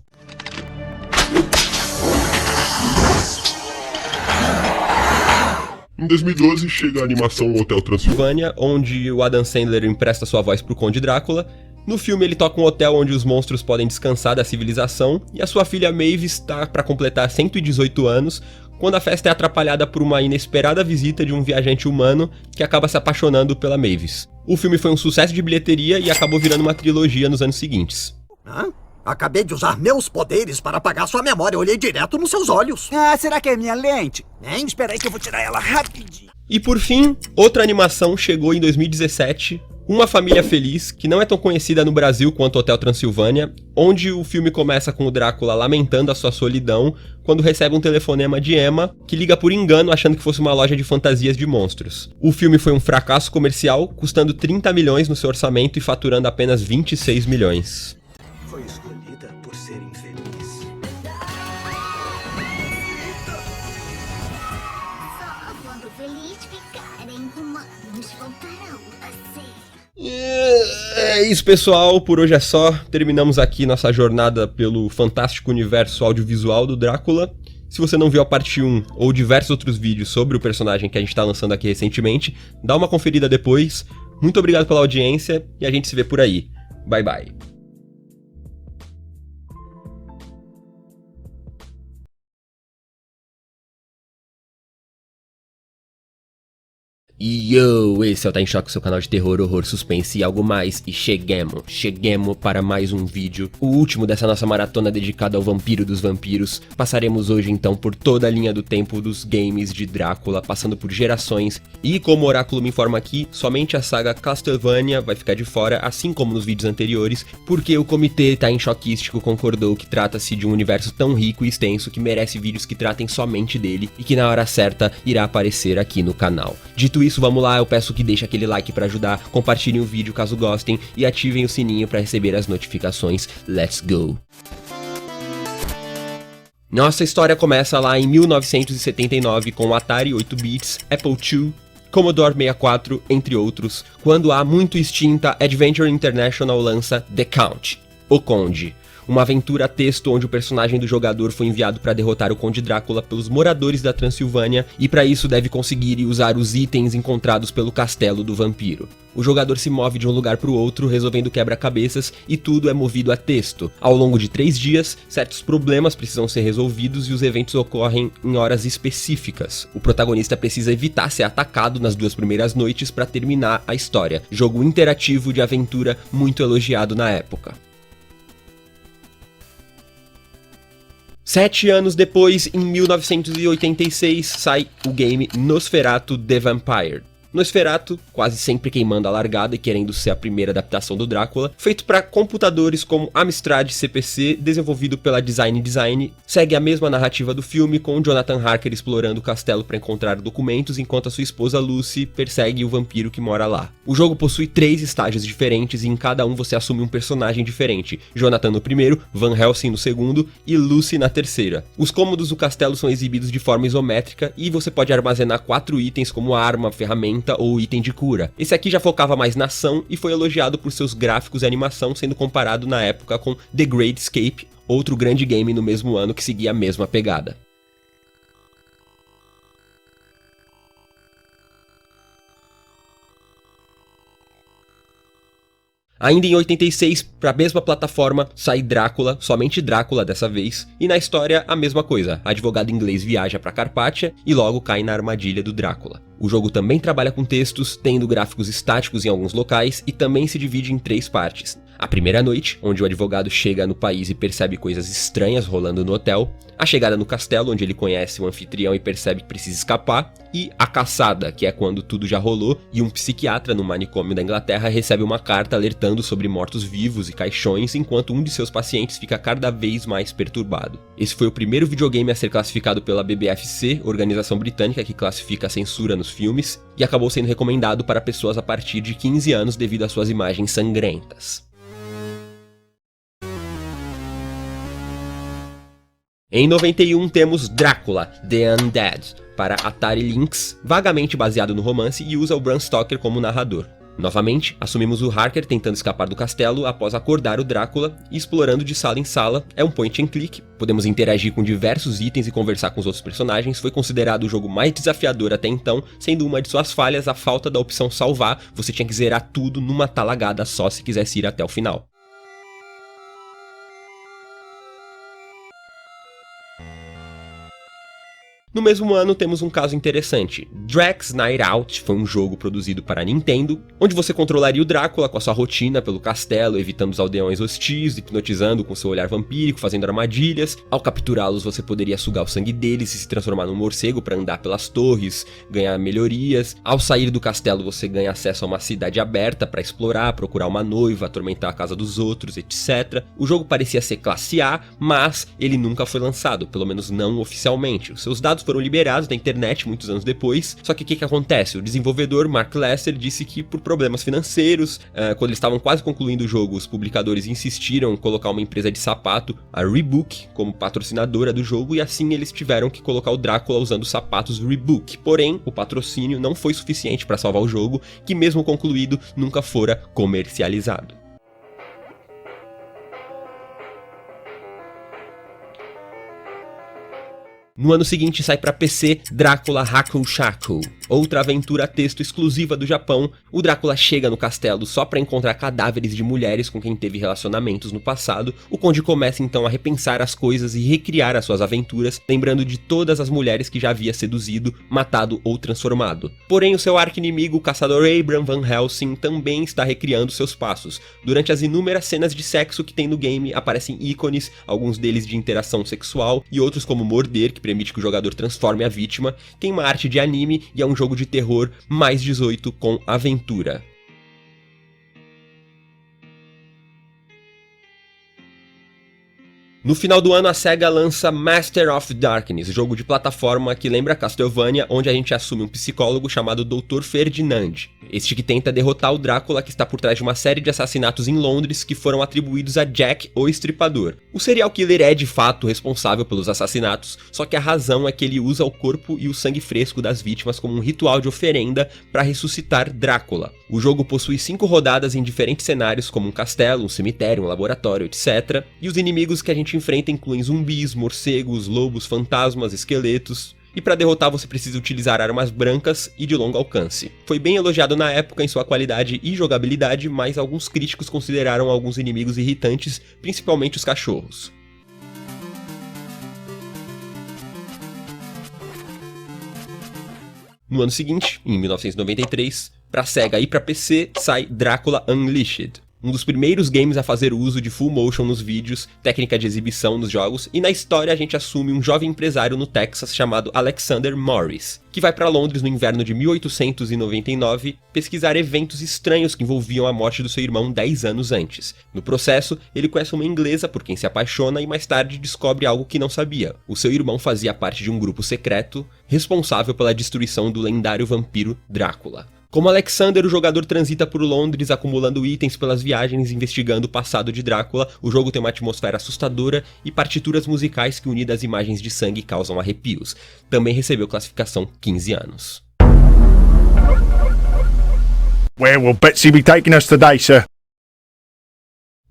Em 2012 chega a animação Hotel Transilvânia, onde o Adam Sandler empresta sua voz pro Conde Drácula. No filme ele toca um hotel onde os monstros podem descansar da civilização, e a sua filha Maeve está para completar 118 anos, quando a festa é atrapalhada por uma inesperada visita de um viajante humano que acaba se apaixonando pela Mavis. O filme foi um sucesso de bilheteria e acabou virando uma trilogia nos anos seguintes. Hã? Acabei de usar meus poderes para apagar sua memória. Eu olhei direto nos seus olhos. Ah, será que é minha lente? Hein? Espera aí que eu vou tirar ela rapidinho. E por fim, outra animação chegou em 2017, Uma Família Feliz, que não é tão conhecida no Brasil quanto Hotel Transilvânia, onde o filme começa com o Drácula lamentando a sua solidão quando recebe um telefonema de Emma, que liga por engano achando que fosse uma loja de fantasias de monstros. O filme foi um fracasso comercial, custando 30 milhões no seu orçamento e faturando apenas 26 milhões. Foi escolhida por ser infeliz. Só quando feliz ficarem humanos voltarão a ser. É isso, pessoal, por hoje é só. Terminamos aqui nossa jornada pelo fantástico universo audiovisual do Drácula. Se você não viu a parte 1 ou diversos outros vídeos sobre o personagem que a gente está lançando aqui recentemente, dá uma conferida depois. Muito obrigado pela audiência e a gente se vê por aí. Bye bye. Yo, esse é o Tá em Choque, seu canal de terror, horror, suspense e algo mais. E chegamos para mais um vídeo, o último dessa nossa maratona dedicada ao vampiro dos vampiros. Passaremos hoje então por toda a linha do tempo dos games de Drácula, passando por gerações. E como o oráculo me informa aqui, somente a saga Castlevania vai ficar de fora, assim como nos vídeos anteriores, porque o comitê Tá em Choquístico concordou que trata-se de um universo tão rico e extenso que merece vídeos que tratem somente dele e que na hora certa irá aparecer aqui no canal. Dito isso, vamos lá, eu peço que deixe aquele like para ajudar, compartilhem o vídeo caso gostem e ativem o sininho para receber as notificações. Let's go! Nossa história começa lá em 1979 com o Atari 8-bits, Apple II, Commodore 64, entre outros, quando a muito extinta Adventure International lança The Count, o Conde. Uma aventura a texto onde o personagem do jogador foi enviado para derrotar o Conde Drácula pelos moradores da Transilvânia e para isso deve conseguir e usar os itens encontrados pelo castelo do vampiro. O jogador se move de um lugar para o outro resolvendo quebra-cabeças e tudo é movido a texto. Ao longo de 3 dias, certos problemas precisam ser resolvidos e os eventos ocorrem em horas específicas. O protagonista precisa evitar ser atacado nas 2 primeiras noites para terminar a história. Jogo interativo de aventura muito elogiado na época. 7 anos depois, em 1986, sai o game Nosferatu The Vampire. Nosferatu, quase sempre queimando a largada e querendo ser a primeira adaptação do Drácula, feito para computadores como Amstrad CPC, desenvolvido pela Design, segue a mesma narrativa do filme, com Jonathan Harker explorando o castelo para encontrar documentos, enquanto a sua esposa Lucy persegue o vampiro que mora lá. O jogo possui 3 estágios diferentes e em cada um você assume um personagem diferente, Jonathan no primeiro, Van Helsing no segundo e Lucy na terceira. Os cômodos do castelo são exibidos de forma isométrica e você pode armazenar 4 itens como arma, ferramenta ou item de cura. Esse aqui já focava mais na ação e foi elogiado por seus gráficos e animação, sendo comparado na época com The Great Escape, outro grande game no mesmo ano que seguia a mesma pegada. Ainda em 86, para a mesma plataforma, sai Drácula, somente Drácula dessa vez, e na história a mesma coisa, advogado inglês viaja para Carpátia e logo cai na armadilha do Drácula. O jogo também trabalha com textos, tendo gráficos estáticos em alguns locais e também se divide em 3 partes. A primeira noite, onde o advogado chega no país e percebe coisas estranhas rolando no hotel, a chegada no castelo, onde ele conhece o anfitrião e percebe que precisa escapar, e a caçada, que é quando tudo já rolou e um psiquiatra no manicômio da Inglaterra recebe uma carta alertando sobre mortos-vivos e caixões, enquanto um de seus pacientes fica cada vez mais perturbado. Esse foi o primeiro videogame a ser classificado pela BBFC, organização britânica que classifica a censura nos filmes, e acabou sendo recomendado para pessoas a partir de 15 anos devido às suas imagens sangrentas. Em 91 temos Drácula, The Undead, para Atari Lynx, vagamente baseado no romance e usa o Bram Stoker como narrador. Novamente, assumimos o Harker tentando escapar do castelo após acordar o Drácula e explorando de sala em sala. É um point and click, podemos interagir com diversos itens e conversar com os outros personagens. Foi considerado o jogo mais desafiador até então, sendo uma de suas falhas a falta da opção salvar. Você tinha que zerar tudo numa talagada só se quisesse ir até o final. No mesmo ano, temos um caso interessante. Drax Night Out foi um jogo produzido para a Nintendo, onde você controlaria o Drácula com a sua rotina pelo castelo, evitando os aldeões hostis, hipnotizando com seu olhar vampírico, fazendo armadilhas. Ao capturá-los, você poderia sugar o sangue deles e se transformar num morcego para andar pelas torres, ganhar melhorias. Ao sair do castelo, você ganha acesso a uma cidade aberta para explorar, procurar uma noiva, atormentar a casa dos outros, etc. O jogo parecia ser classe A, mas ele nunca foi lançado, pelo menos não oficialmente. Os seus dados foram liberados na internet muitos anos depois, só que o que acontece? O desenvolvedor Mark Lester disse que por problemas financeiros, quando eles estavam quase concluindo o jogo, os publicadores insistiram em colocar uma empresa de sapato, a Reebok, como patrocinadora do jogo, e assim eles tiveram que colocar o Drácula usando os sapatos Reebok. Porém, o patrocínio não foi suficiente para salvar o jogo, que mesmo concluído, nunca fora comercializado. No ano seguinte sai para PC Drácula Hakushaku, outra aventura a texto exclusiva do Japão. O Drácula chega no castelo só para encontrar cadáveres de mulheres com quem teve relacionamentos no passado. O conde começa então a repensar as coisas e recriar as suas aventuras, lembrando de todas as mulheres que já havia seduzido, matado ou transformado. Porém, o seu arqui-inimigo, o caçador Abram Van Helsing, também está recriando seus passos. Durante as inúmeras cenas de sexo que tem no game, aparecem ícones, alguns deles de interação sexual e outros como morder, que permite que o jogador transforme a vítima. Tem uma arte de anime e é um jogo de terror mais 18 com aventura. No final do ano, a SEGA lança Master of Darkness, jogo de plataforma que lembra Castlevania, onde a gente assume um psicólogo chamado Dr. Ferdinand. Este que tenta derrotar o Drácula, que está por trás de uma série de assassinatos em Londres que foram atribuídos a Jack, o Estripador. O serial killer é de fato responsável pelos assassinatos, só que a razão é que ele usa o corpo e o sangue fresco das vítimas como um ritual de oferenda para ressuscitar Drácula. O jogo possui 5 rodadas em diferentes cenários, como um castelo, um cemitério, um laboratório, etc. E os inimigos que a gente enfrenta incluem zumbis, morcegos, lobos, fantasmas, esqueletos. E para derrotar você precisa utilizar armas brancas e de longo alcance. Foi bem elogiado na época em sua qualidade e jogabilidade, mas alguns críticos consideraram alguns inimigos irritantes, principalmente os cachorros. No ano seguinte, em 1993, para SEGA e para PC, sai Drácula Unleashed. Um dos primeiros games a fazer uso de full motion nos vídeos, técnica de exibição nos jogos, e na história a gente assume um jovem empresário no Texas chamado Alexander Morris, que vai para Londres no inverno de 1899 pesquisar eventos estranhos que envolviam a morte do seu irmão 10 anos antes. No processo, ele conhece uma inglesa por quem se apaixona e mais tarde descobre algo que não sabia. O seu irmão fazia parte de um grupo secreto responsável pela destruição do lendário vampiro Drácula. Como Alexander, o jogador transita por Londres acumulando itens pelas viagens, investigando o passado de Drácula. O jogo tem uma atmosfera assustadora e partituras musicais que, unidas às imagens de sangue, causam arrepios. Também recebeu classificação 15 anos. Where will Betsy be taking us today, sir?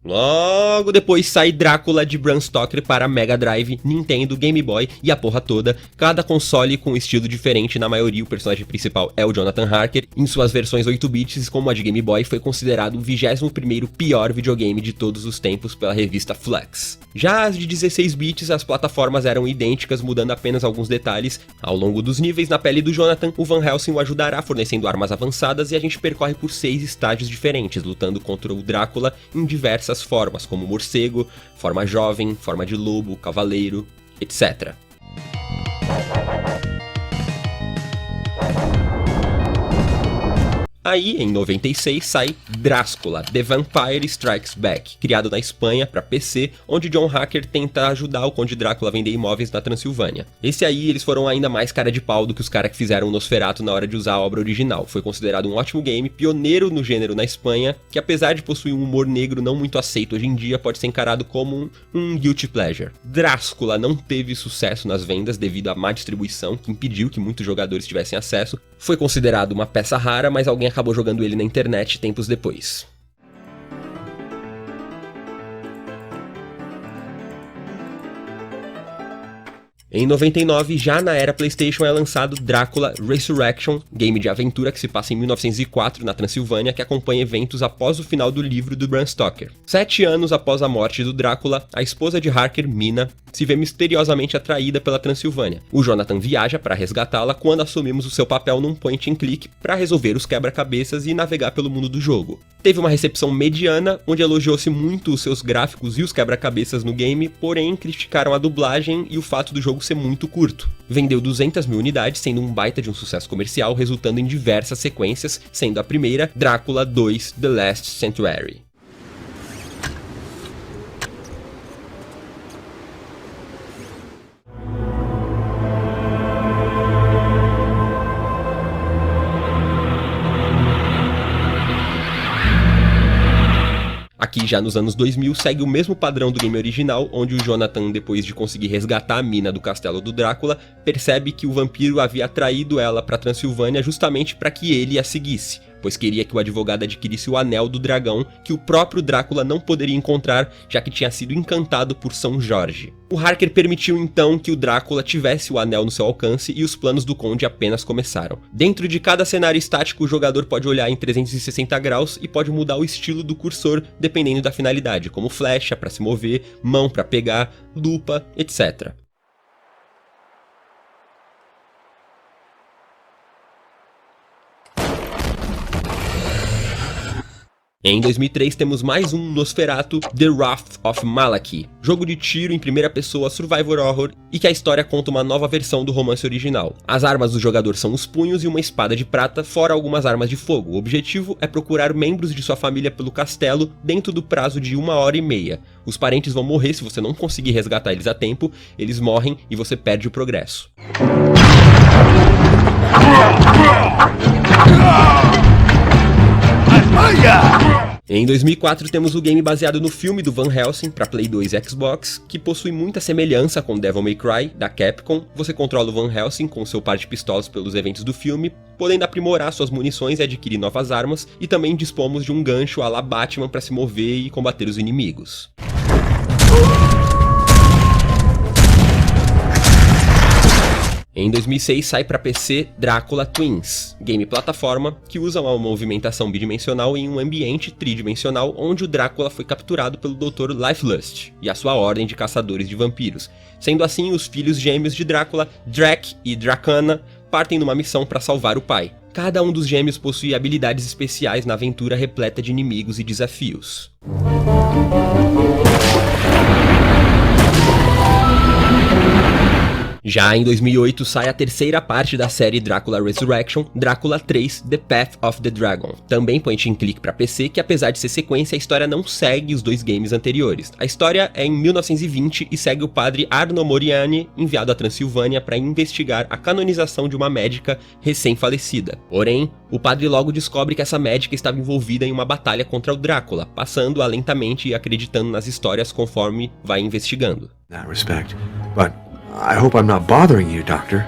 Logo depois sai Drácula de Bram Stoker para Mega Drive, Nintendo, Game Boy e a porra toda, cada console com um estilo diferente. Na maioria o personagem principal é o Jonathan Harker. Em suas versões 8 bits, como a de Game Boy, foi considerado o 21º pior videogame de todos os tempos pela revista Flex. Já as de 16 bits, as plataformas eram idênticas, mudando apenas alguns detalhes. Ao longo dos níveis, na pele do Jonathan, o Van Helsing o ajudará fornecendo armas avançadas e a gente percorre por 6 estágios diferentes, lutando contra o Drácula em diversas formas, como morcego, forma jovem, forma de lobo, cavaleiro, etc. Aí, em 96, sai Dráscula, The Vampire Strikes Back, criado na Espanha para PC, onde John Hacker tenta ajudar o Conde Drácula a vender imóveis na Transilvânia. Esse aí, eles foram ainda mais cara de pau do que os caras que fizeram o Nosferatu na hora de usar a obra original. Foi considerado um ótimo game, pioneiro no gênero na Espanha, que apesar de possuir um humor negro não muito aceito hoje em dia, pode ser encarado como um guilty pleasure. Dráscula não teve sucesso nas vendas devido à má distribuição, que impediu que muitos jogadores tivessem acesso. Foi considerado uma peça rara, mas alguém acabou jogando ele na internet tempos depois. Em 99, já na era PlayStation, é lançado Drácula Resurrection, game de aventura que se passa em 1904 na Transilvânia, que acompanha eventos após o final do livro do Bram Stoker. 7 anos após a morte do Drácula, a esposa de Harker, Mina, se vê misteriosamente atraída pela Transilvânia. O Jonathan viaja para resgatá-la quando assumimos o seu papel num point and click para resolver os quebra-cabeças e navegar pelo mundo do jogo. Teve uma recepção mediana, onde elogiou-se muito os seus gráficos e os quebra-cabeças no game, porém criticaram a dublagem e o fato do jogo ser muito curto. Vendeu 200 mil unidades, sendo um baita de um sucesso comercial, resultando em diversas sequências, sendo a primeira Drácula 2 The Last Sanctuary. Aqui já nos anos 2000 segue o mesmo padrão do game original, onde o Jonathan, depois de conseguir resgatar a Mina do castelo do Drácula, percebe que o vampiro havia traído ela para Transilvânia justamente para que ele a seguisse, pois queria que o advogado adquirisse o anel do dragão que o próprio Drácula não poderia encontrar, já que tinha sido encantado por São Jorge. O Harker permitiu então que o Drácula tivesse o anel no seu alcance e os planos do Conde apenas começaram. Dentro de cada cenário estático, o jogador pode olhar em 360 graus e pode mudar o estilo do cursor dependendo da finalidade, como flecha para se mover, mão para pegar, lupa, etc. Em 2003 temos mais um Nosferatu, The Wrath of Malaki, jogo de tiro em primeira pessoa survival horror e que a história conta uma nova versão do romance original. As armas do jogador são os punhos e uma espada de prata, fora algumas armas de fogo. O objetivo é procurar membros de sua família pelo castelo dentro do prazo de 1h30. Os parentes vão morrer se você não conseguir resgatar eles a tempo, eles morrem e você perde o progresso. Em 2004 temos o game baseado no filme do Van Helsing para Play 2 e Xbox, que possui muita semelhança com Devil May Cry, da Capcom. Você controla o Van Helsing com seu par de pistolas pelos eventos do filme, podendo aprimorar suas munições e adquirir novas armas, e também dispomos de um gancho à la Batman para se mover e combater os inimigos. Em 2006 sai para PC Drácula Twins, game plataforma que usa uma movimentação bidimensional em um ambiente tridimensional onde o Drácula foi capturado pelo Dr. Lifelust e a sua ordem de caçadores de vampiros. Sendo assim, os filhos gêmeos de Drácula, Drac e Dracana, partem numa missão para salvar o pai. Cada um dos gêmeos possui habilidades especiais na aventura repleta de inimigos e desafios. Já em 2008 sai a terceira parte da série Drácula Resurrection, Drácula 3 The Path of the Dragon. Também point and click para PC, que apesar de ser sequência, a história não segue os dois games anteriores. A história é em 1920 e segue o padre Arno Moriani, enviado à Transilvânia para investigar a canonização de uma médica recém-falecida. Porém, o padre logo descobre que essa médica estava envolvida em uma batalha contra o Drácula, passando-a lentamente e acreditando nas histórias conforme vai investigando. That respect, but I hope I'm not bothering you, Doctor.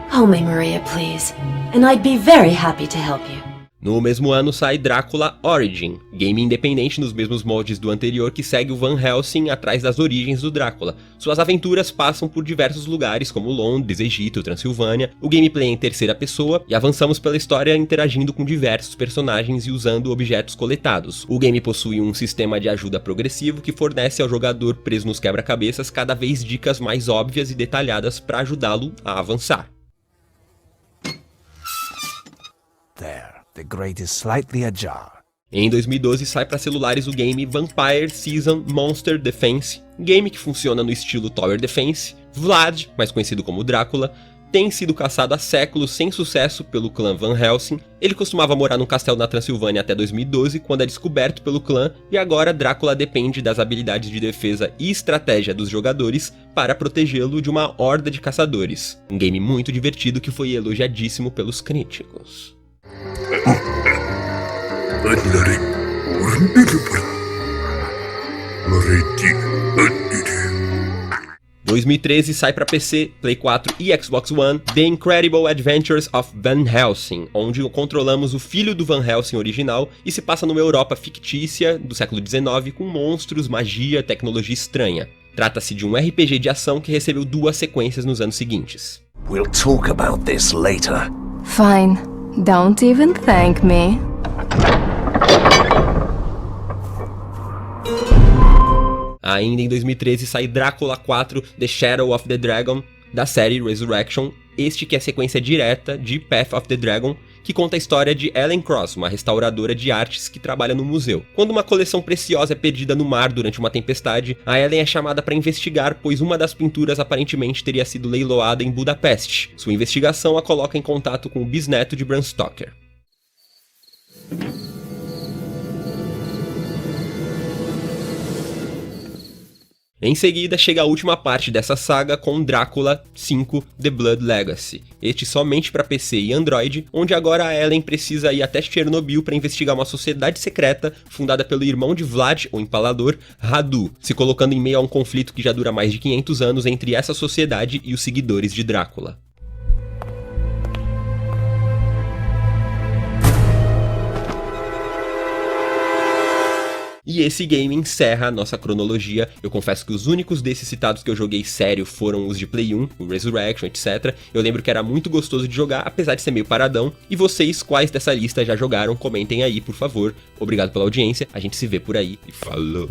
Call me Maria, please, and I'd be very happy to help you. No mesmo ano sai Drácula Origin, game independente nos mesmos moldes do anterior que segue o Van Helsing atrás das origens do Drácula. Suas aventuras passam por diversos lugares como Londres, Egito, Transilvânia, o gameplay é em terceira pessoa e avançamos pela história interagindo com diversos personagens e usando objetos coletados. O game possui um sistema de ajuda progressivo que fornece ao jogador preso nos quebra-cabeças cada vez dicas mais óbvias e detalhadas para ajudá-lo a avançar. There. The grate is slightly ajar. Em 2012 sai para celulares o game Vampire Season Monster Defense, game que funciona no estilo Tower Defense. Vlad, mais conhecido como Drácula, tem sido caçado há séculos sem sucesso pelo clã Van Helsing. Ele costumava morar num castelo na Transilvânia até 2012, quando é descoberto pelo clã, e agora Drácula depende das habilidades de defesa e estratégia dos jogadores para protegê-lo de uma horda de caçadores. Um game muito divertido que foi elogiadíssimo pelos críticos. 2013 sai para PC, Play 4 e Xbox One The Incredible Adventures of Van Helsing, onde controlamos o filho do Van Helsing original e se passa numa Europa fictícia do século XIX com monstros, magia, tecnologia estranha. Trata-se de um RPG de ação que recebeu 2 sequências nos anos seguintes. We'll talk about this later. Fine. Don't even thank me. Ainda em 2013 sai Drácula 4 The Shadow of the Dragon, da série Resurrection, este que é a sequência direta de Path of the Dragon, que conta a história de Ellen Cross, uma restauradora de artes que trabalha no museu. Quando uma coleção preciosa é perdida no mar durante uma tempestade, a Ellen é chamada para investigar, pois uma das pinturas aparentemente teria sido leiloada em Budapeste. Sua investigação a coloca em contato com o bisneto de Bram Stoker. Em seguida, chega a última parte dessa saga com Drácula 5 The Blood Legacy, este somente para PC e Android, onde agora a Ellen precisa ir até Chernobyl para investigar uma sociedade secreta fundada pelo irmão de Vlad, o Empalador, Radu, se colocando em meio a um conflito que já dura mais de 500 anos entre essa sociedade e os seguidores de Drácula. E esse game encerra a nossa cronologia. Eu confesso que os únicos desses citados que eu joguei sério foram os de Play 1, o Resurrection, etc. Eu lembro que era muito gostoso de jogar, apesar de ser meio paradão. E vocês, quais dessa lista já jogaram? Comentem aí, por favor. Obrigado pela audiência, a gente se vê por aí e falou!